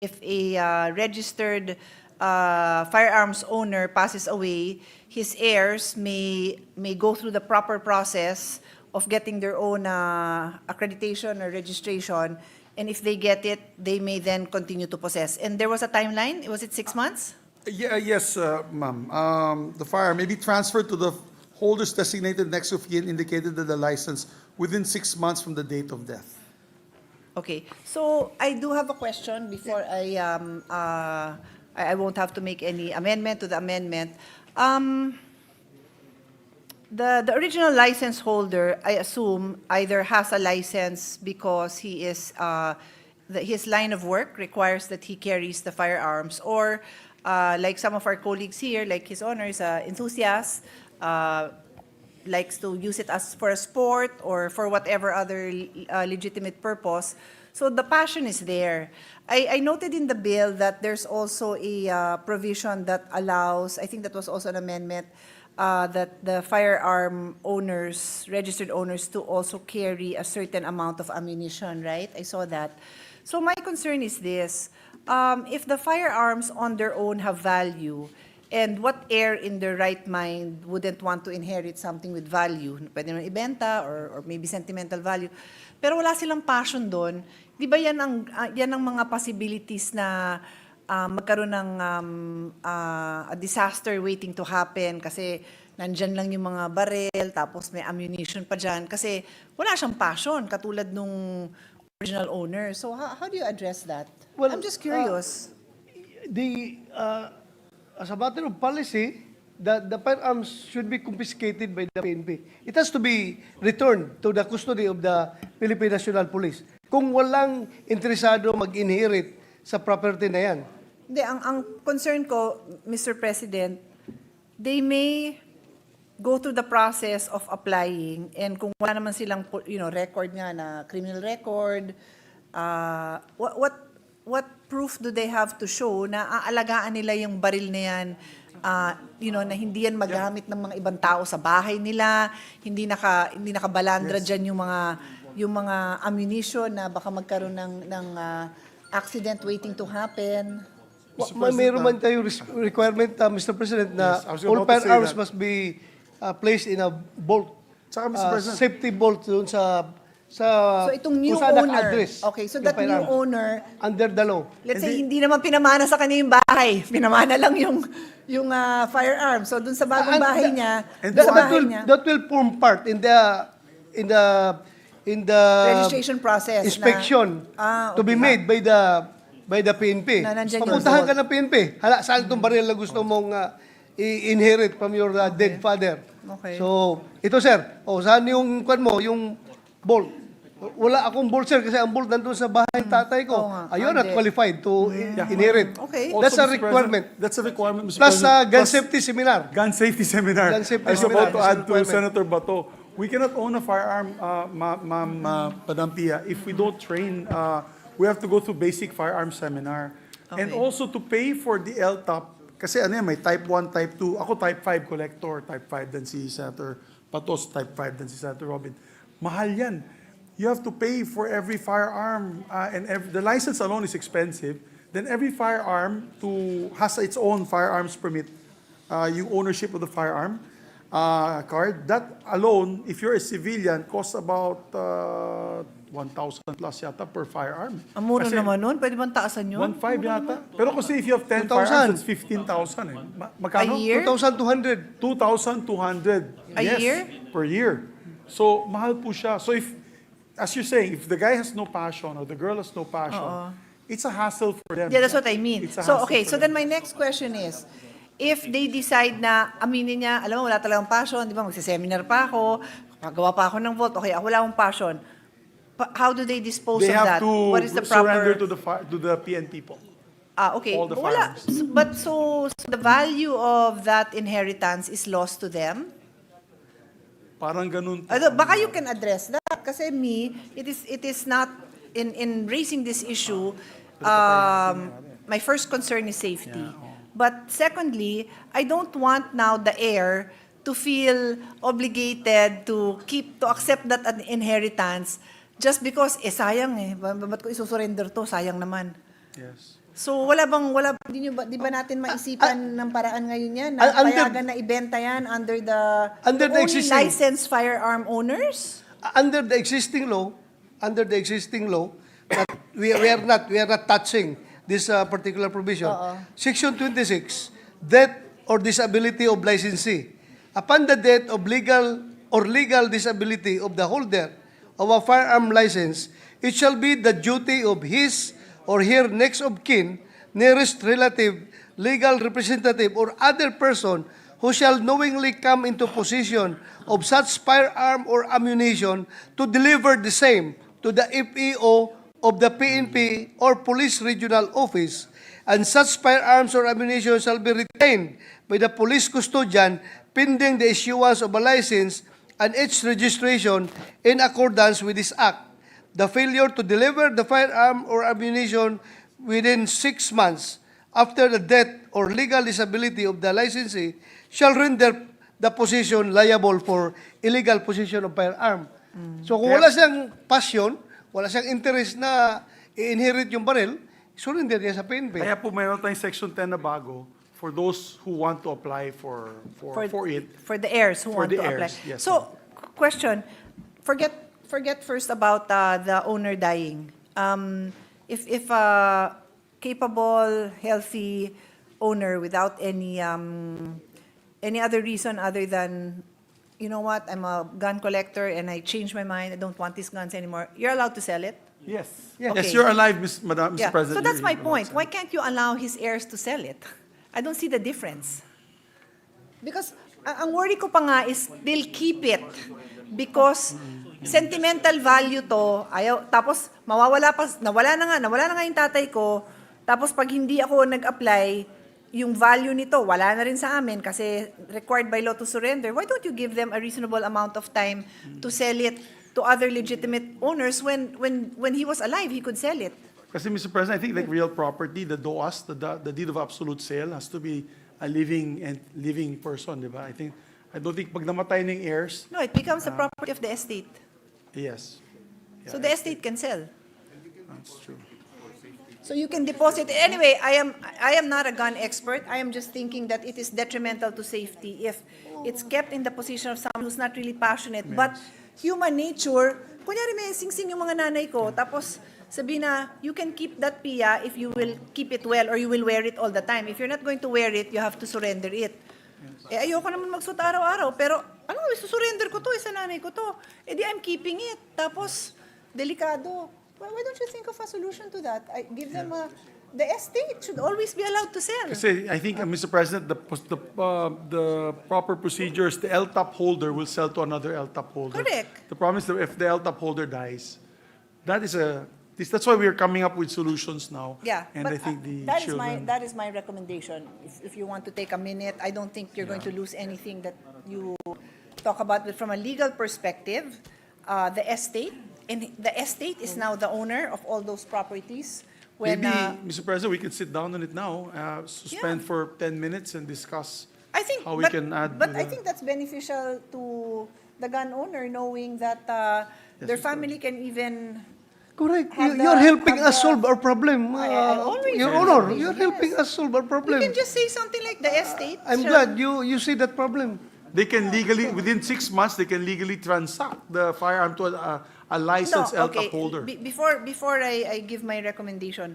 if a registered firearms owner passes away, his heirs may go through the proper process of getting their own accreditation or registration, and if they get it, they may then continue to possess. And there was a timeline. Was it 6 months? Yes, ma'am. The firearm may be transferred to the holders designated next of kin indicated that the license within 6 months from the date of death. Okay, so I do have a question before I won't have to make any amendment to the amendment. The original license holder, I assume, either has a license because he is his line of work requires that he carries the firearms, or like some of our colleagues here, like His Honor is an enthusiast, likes to use it as for a sport or for whatever other legitimate purpose. So the passion is there. I noted in the bill that there's also a provision that allows, I think that was also an amendment, that the firearm owners, registered owners, to also carry a certain amount of ammunition, right? I saw that. So my concern is this. If the firearms on their own have value, and what heir in their right mind wouldn't want to inherit something with value? Pwede naman ibenta or maybe sentimental value. Pero wala silang passion doon. Di ba yan ang mga possibilities na magkaroon ng a disaster waiting to happen kasi nandyan lang yung mga baril, tapos may ammunition pa dyan. Kasi wala siyang passion, katulad nung original owner. So how do you address that? Well, I'm just curious. As a matter of policy, the firearms should be confiscated by the PNP. It has to be returned to the custody of the Philippine National Police. Kung walang interesado mag-inherit sa property na yan. Hindi, ang concern ko, Mr. President, they may go through the process of applying, and kung wala naman silang record nga na criminal record, what proof do they have to show na aalagaan nila yung baril na yan, na hindi yan magamit ng mga ibang tao sa bahay nila, hindi nakabalandra dyan yung mga ammunition na baka magkaroon ng accident waiting to happen. Mayroon man tayong requirement, Mr. President, na Yes, I was all about to say firearms that. must be placed in a bolt, Saka, Mr. President, safety bolt doon sa So itong new kung saan owner, naka-address okay, so yung that new firearms. owner, Under the law. let's say hindi naman pinamana sa kanya yung bahay, pinamana lang yung firearm. So dun sa bagong bahay niya, That will form part in the registration process inspection to be made by the PNP. Na nandyan yung Papuntahan ka vault. ng PNP. Hala, saan itong baril na gusto mong i-inherit from your dead father? Okay. So, ito sir, saan yung kwan mo, yung bolt? Wala akong bolt sir kasi ang bolt nandun sa bahay ng tatay ko. Oo nga. You're not Hindi. qualified to inherit. Okay. also, That's a Mr. requirement. President, that's a requirement, Mr. Plus President. gun safety seminar. Gun safety seminar. Gun safety I was seminar. about to That's a add to requirement. Senator Bato. We cannot own a firearm, Ma'am Madam Pia, if we don't train. We have to go through basic firearm seminar. And Okay. also to pay for the LTOP, kasi may type 1, type 2. Ako type 5 collector, type 5 din si Senator Patos, type 5 din si Senator Robin. Mahal yan. You have to pay for every firearm, and the license alone is expensive. Then every firearm has its own firearms permit, yung ownership of the firearm card. That alone, if you're a civilian, costs about 1,000 plus yata per firearm. Ang mura Kasi naman nun, pwede bang taasan yun? 1,500 yata. Pero kasi if you have 10 2,000. firearms, it's 15,000 eh. Magkano? A year? 2,200. 2,200. A year? Per year. So, mahal po siya. So, as you're saying, if the guy has no passion or the girl has no passion, it's a hassle for them. Yeah, that's what I mean. It's a So, hassle okay, so for then them. my next question is, if they decide na aminin niya, alam mo, wala talagang passion, di ba, magsiseminar pa ako, magawa pa ako ng vote, okay, ako wala akong passion. How do they dispose They of that? have to What is the surrender proper... to the PNP po. Okay. all the Wala. firearms. But so the value of that inheritance is lost to them? Parang ganun po. Baka you can address that. Kasi it is not, in raising this issue, my first concern is safety. But secondly, I don't want now the heir to feel obligated to accept that an inheritance just because, sayang ba't ko isusurrender to? Sayang naman. Yes. So di ba natin maisipan ng paraan ngayon yan na under- payagan na ibenta yan under the Under the only existing- licensed firearm owners? Under the existing law, that we are not touching this particular provision. Section 26, death or disability of licensee. Upon the death of legal disability of the holder of a firearm license, it shall be the duty of his or her next of kin, nearest relative, legal representative, or other person who shall knowingly come into possession of such firearm or ammunition to deliver the same to the FEO of the PNP or Police Regional Office, and such firearms or ammunition shall be retained by the police custodian pending the issuance of a license and its registration in accordance with this act. The failure to deliver the firearm or ammunition within 6 months after the death or legal disability of the licensee shall render the possession liable for illegal possession of firearm. So kung wala siyang passion, wala siyang interest na i-inherit yung baril, surrender niya sa PNP. Kaya po mayroon tayong Section 10 na bago for those who want to apply for it. For the heirs who For want the to apply. heirs, yes, So, question, forget first about the owner dying. If a capable, healthy owner without any other reason other than, you know what, I'm a gun collector and I changed my mind, I don't want these guns anymore, you're allowed to sell it? Yes. Yeah. Yes, Okay. you're alive, Mr. Yeah. President. So that's my You're point. allowed. Why can't you allow his heirs to sell it? I don't see the difference. Because ang worry ko pa nga is they'll keep it because sentimental value to, tapos nawala na nga yung tatay ko, tapos pag hindi ako nag-apply, yung value nito, wala na rin sa amin kasi required by law to surrender. Why don't you give them a reasonable amount of time to sell it to other legitimate owners when he was alive, he could sell it? Kasi, Mr. President, I think like real property, the DOAS, the deed of absolute sale, has to be a living person, di ba? I don't think pag namatay ng heirs, No, it becomes the property of the estate. yes. So the estate can sell. That's true. So you can deposit. Anyway, I am not a gun expert. I am just thinking that it is detrimental to safety if it's kept in the position of someone who's not really passionate. But human nature, kunyari may sing-sing yung mga nanay ko, tapos sabi na, you can keep that PIA if you will keep it well or you will wear it all the time. If you're not going to wear it, you have to surrender it. Ayoko naman magsuot araw-araw, pero susurrender ko to, sa nanay ko to. Di I'm keeping it. Tapos, delikado. Why don't you think of a solution to that? Give them the estate should always be allowed to sell. Kasi I think, Mr. President, the proper procedures, the LTAP holder will sell to another LTAP holder. Correct. The problem is that if the LTAP holder dies, that's why we are coming up with solutions now. Yeah, And but I think the that children. is my recommendation. If you want to take a minute, I don't think you're going to lose anything that you talk about. But from a legal perspective, the estate, and the estate is now the owner of all those properties. When, Maybe, Mr. President, we could sit down on it now, suspend Yeah. for 10 minutes and discuss I think, how we can add. but to I the- think that's beneficial to the gun owner, knowing that their family can even. Correct. Have You're the- helping have us the- solve our problem. I always Your do. Honor, you're Yes. helping us solve our You problem. can just say something like the estate. I'm shall- glad you see that problem. They can legally, within 6 months, they can legally transact the firearm to a licensed No, LTAP holder. Before I give my recommendation,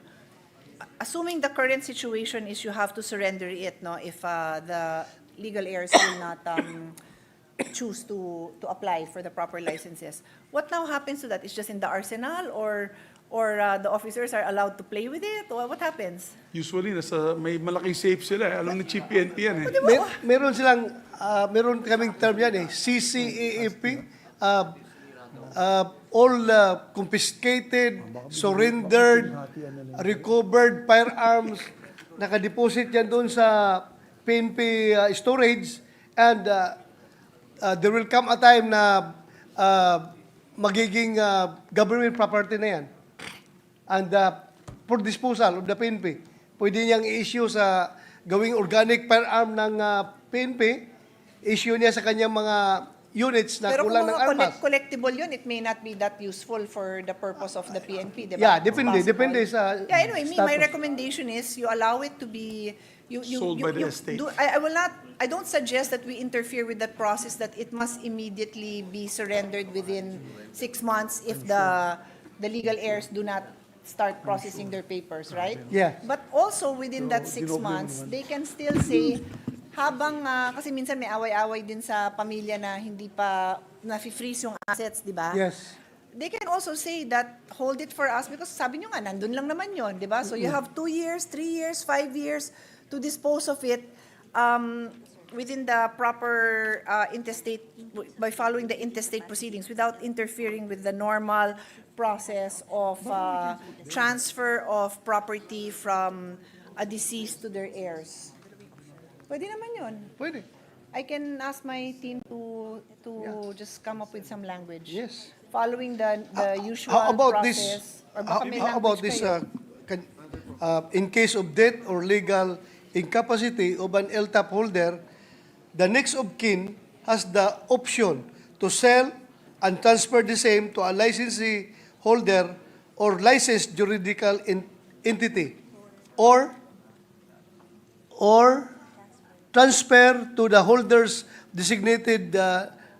assuming the current situation is you have to surrender it, no, if the legal heirs will not choose to apply for the proper licenses. What now happens to that? It's just in the arsenal, or the officers are allowed to play with it? Or what happens? Usually, may malaking safe sila. Alam ni Chief PNP yan eh. Meron kaming term yan CCAAP. All confiscated, surrendered, recovered firearms, nakadeposit yan doon sa PNP storage, and there will come a time na magiging government property na yan. And for disposal of the PNP, pwede niyang i-issue gawing organic firearm ng PNP, issue niya sa kanyang mga units na Pero kung kulang ng mga armas. collectible yun, it may not be that useful for the purpose of the PNP, di ba? Yeah, It's depende. possible. Depende sa Yeah, anyway, my status. recommendation is you allow it to be Sold by the estate. I don't suggest that we interfere with that process, that it must immediately be surrendered within 6 months if the legal heirs do not start processing their papers, right? Yeah. But also within that 6 months, they can still say, habang, kasi minsan may away-away din sa pamilya na hindi pa na-freeze yung assets, di ba? Yes. They can also say that, hold it for us, because sabi nyo nga, nandun lang naman yon, di ba? So you have 2 years, 3 years, 5 years to dispose of it within the proper intestate, by following the intestate proceedings without interfering with the normal process of transfer of property from a deceased to their heirs. Pwede naman yun. Pwede. I can ask my team to just come up with some language. Yes. Following the usual How about process. Or baka may how about language this, kayo. in case of death or legal incapacity of an LTAP holder, the next of kin has the option to sell and transfer the same to a licensee holder or licensed juridical entity, or transfer to the holder's designated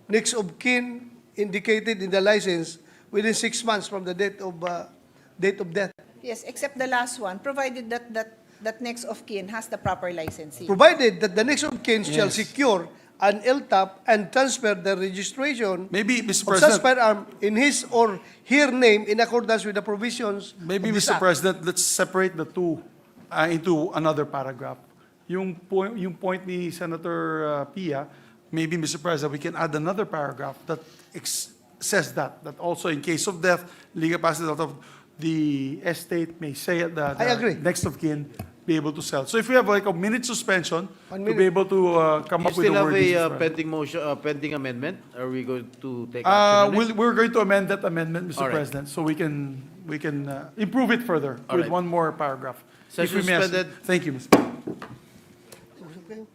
next of kin indicated in the license within 6 months from the date of death. Yes, except the last one, provided that next of kin has the proper licensee. Provided that the next of kin shall Yes. secure an LTAP and transfer the registration Maybe, Mr. of such President, firearm in his or her name in accordance with the provisions maybe, of this Mr. Act. President, let's separate the two into another paragraph. Yung point ni Senator Pia, maybe, Mr. President, we can add another paragraph that says that also in case of death, legal capacity of the estate may say the I agree. next of kin be able to sell. So if we have like a minute suspension 1 to minute. be able to come You up with still the have wording. Mr. a President. pending motion, pending amendment? Are we going to take action on it? We're going to amend that amendment, Mr. All right. President, so we can improve it further All with right. one more paragraph. If Session we may ask- suspended. Thank you, Mr. President.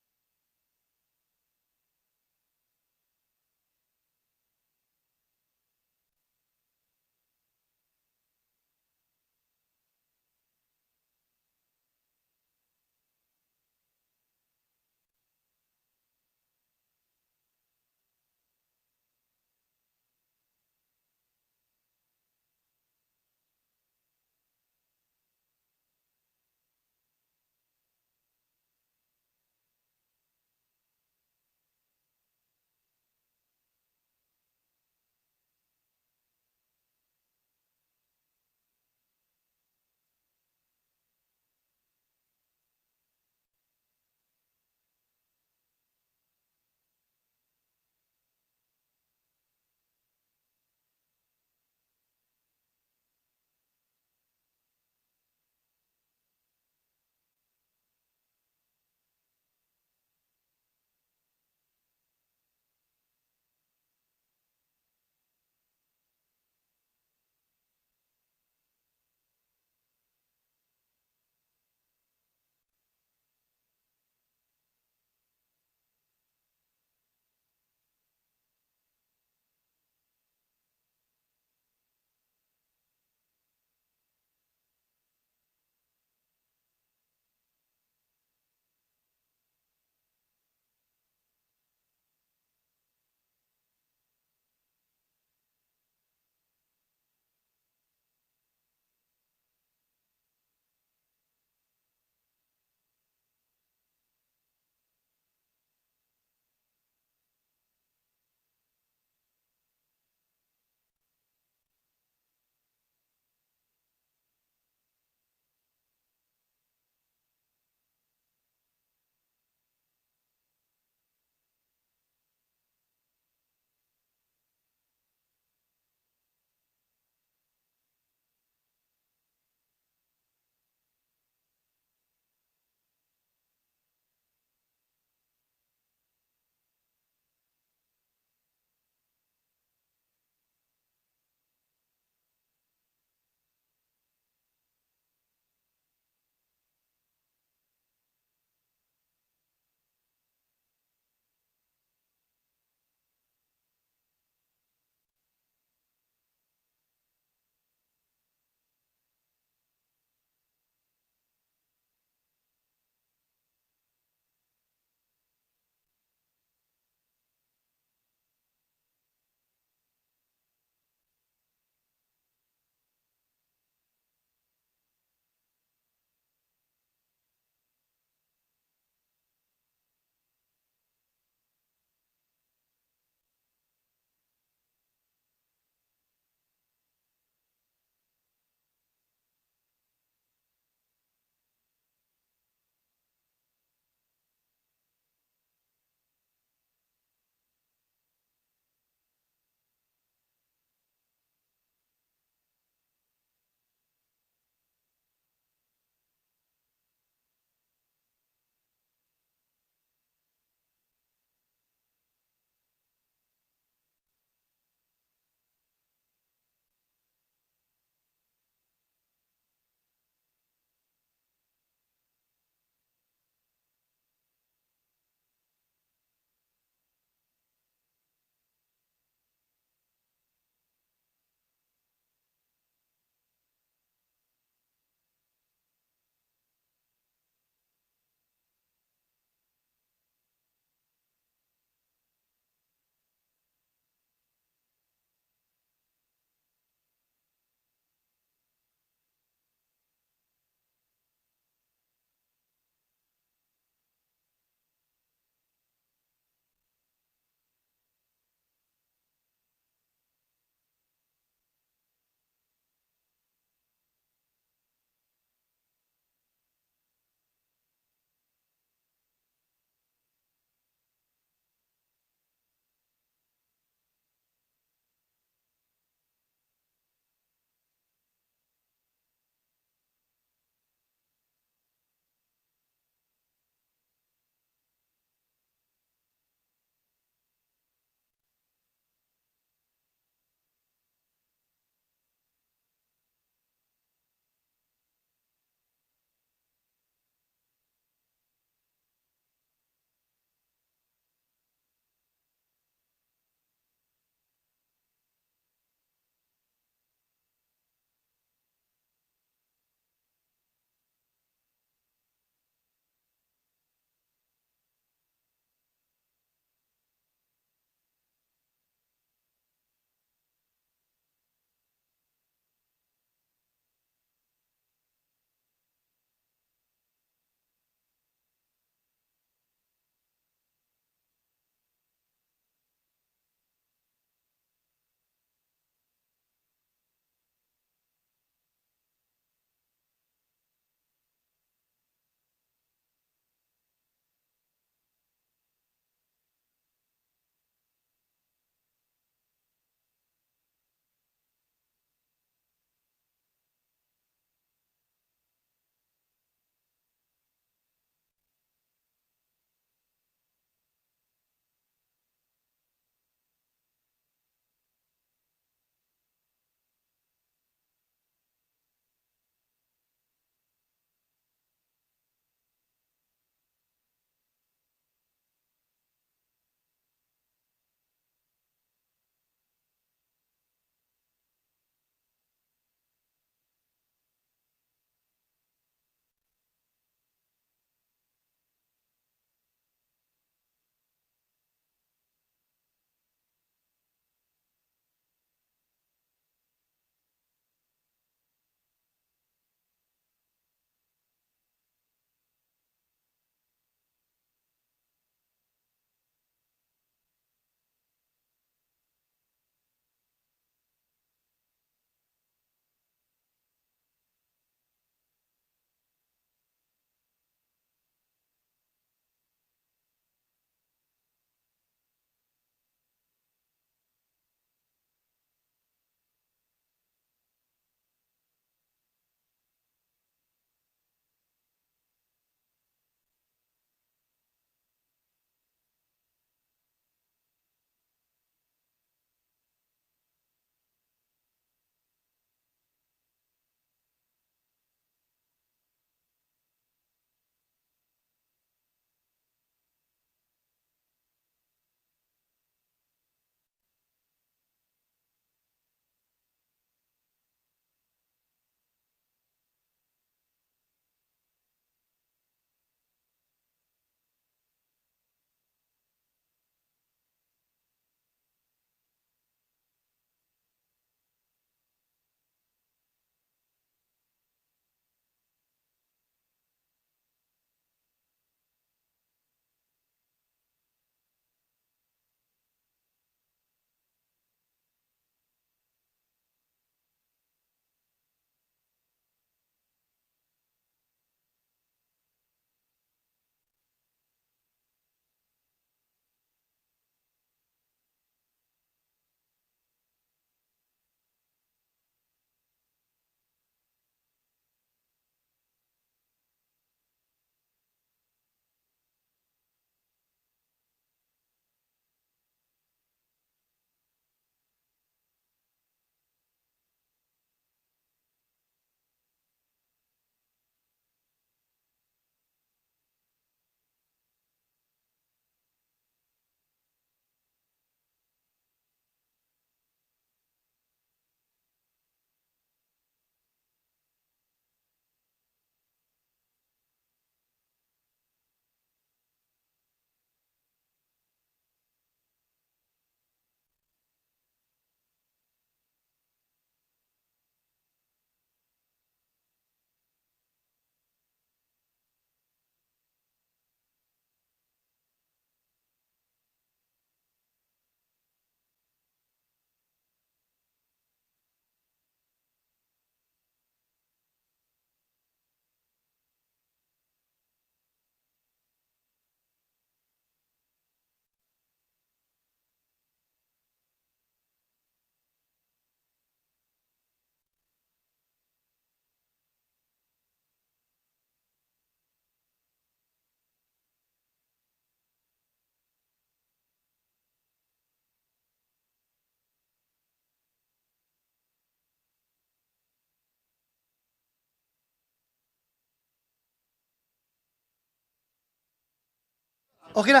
Okay na.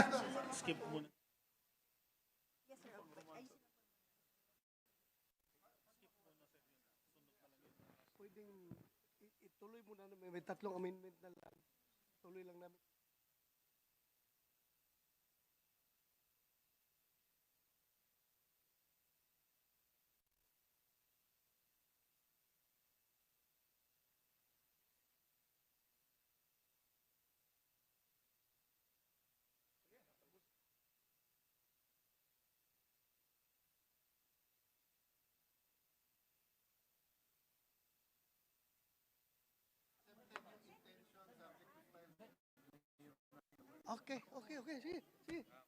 Pwedeng ituloy mo na, may tatlong amendment na lang. Tuloy lang namin. Okay. Sige.